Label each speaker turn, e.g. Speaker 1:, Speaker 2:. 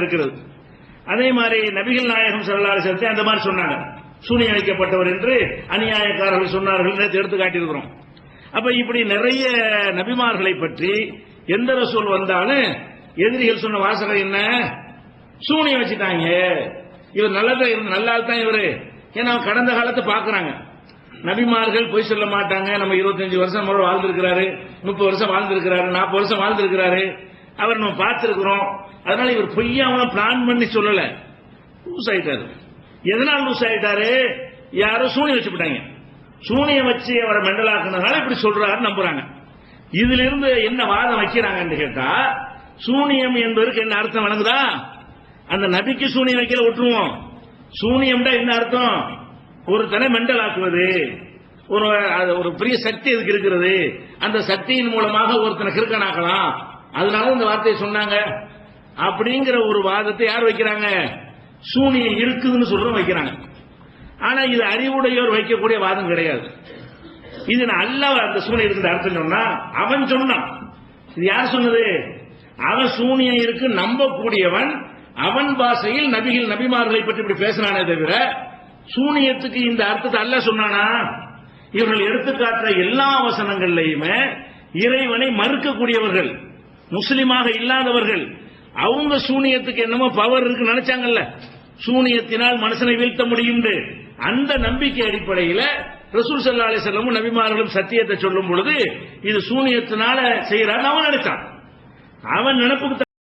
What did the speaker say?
Speaker 1: இருக்கிறது. அதே மாதிரி நபிகள் நாயகம் ஸல்லல்லாஹு அலைஹி வஸல்லம் அந்த மாதிரி சொன்னாங்க, சூனியம் வைக்கப்பட்டவர் என்று அநியாயக்காரர்கள் சொன்னார்கள் எடுத்து காட்டியிருக்கிறோம். அப்ப இப்படி நிறைய நபிமார்களை பற்றி எந்த ரசூல் வந்தாலும் எதிரிகள் சொன்ன வாசகம் என்ன? சூனியம் வச்சுட்டாங்க, இவர் நல்லதா இருந்து நல்லால் தான் இவரு. ஏன்னா கடந்த காலத்தை பாக்குறாங்க, நபிமார்கள் பொய் சொல்ல மாட்டாங்க. நம்ம 25 வருஷம் வாழ்ந்திருக்கிறாரு, 30 வருஷம் வாழ்ந்திருக்கிறாரு, 40 வருஷம் வாழ்ந்திருக்கிறாரு, அவர் நம்ம பார்த்திருக்கிறோம். அதனால இவர் பொய்யாம பிளான் பண்ணி சொல்லல, லூஸ் ஆயிட்டாரு. எதனால லூஸ் ஆயிட்டாரு? யாரோ சூனியம் வச்சுட்டாங்க. சூனியம் வச்சு அவரை மெண்டலாக்குனதால இப்படி சொல்றாரு நம்புறாங்க. இதுல இருந்து என்ன வாதம் வைக்கிறாங்கன்னு கேட்டா, சூனியம் என்பதற்கு என்ன அர்த்தம் வழங்குதா? அந்த நபிக்கு சூனியம் வைக்கல விட்டுருவோம். சூனியம்டா என்ன அர்த்தம்? ஒருத்தனை மெண்டலாக்குவது, ஒரு பெரிய சக்தி அதுக்கு இருக்கிறது, அந்த சக்தியின் மூலமாக ஒருத்தனை கிறுக்கனாக்கலாம், அதனால இந்த வார்த்தையை சொன்னாங்க அப்படிங்கிற ஒரு வாதத்தை யார் வைக்கிறாங்க? சூனியம் இருக்குதுன்னு சொல்றோம் வைக்கிறாங்க. ஆனா இது அறிவுடையோர் வைக்கக்கூடிய வாதம் கிடையாது. இது அல்லாஹ் அந்த சூனியம் இருக்கிற அர்த்தம் சொன்னா அவன் சொன்னான். இது யார் சொன்னது? அவன் சூனியம் இருக்கு நம்பக்கூடியவன், அவன் பாஷையில் நபிமார்களை பற்றி இப்படி பேசினானே தவிர சூனியத்துக்கு இந்த அர்த்தத்தை அல்லாஹ் சொன்னானா? இவர்கள் எடுத்துக்காட்டுற எல்லா வசனங்கள்லையுமே இறைவனை மறுக்கக்கூடியவர்கள், முஸ்லிமாக இல்லாதவர்கள், அவங்க சூனியத்துக்கு என்னமோ பவர் இருக்கு நினைச்சாங்கல்ல, சூனியத்தினால் மனுஷனை வீழ்த்த முடியும், அந்த நம்பிக்கை அடிப்படையில் ரசூல் ஸல்லல்லாஹு அலைஹி வஸல்லம் நபிமார்களும் சத்தியத்தை சொல்லும் பொழுது இது சூனியத்தினால செய்யறான்னு அவன் நினைச்சான். அவன் நினைப்புக்கு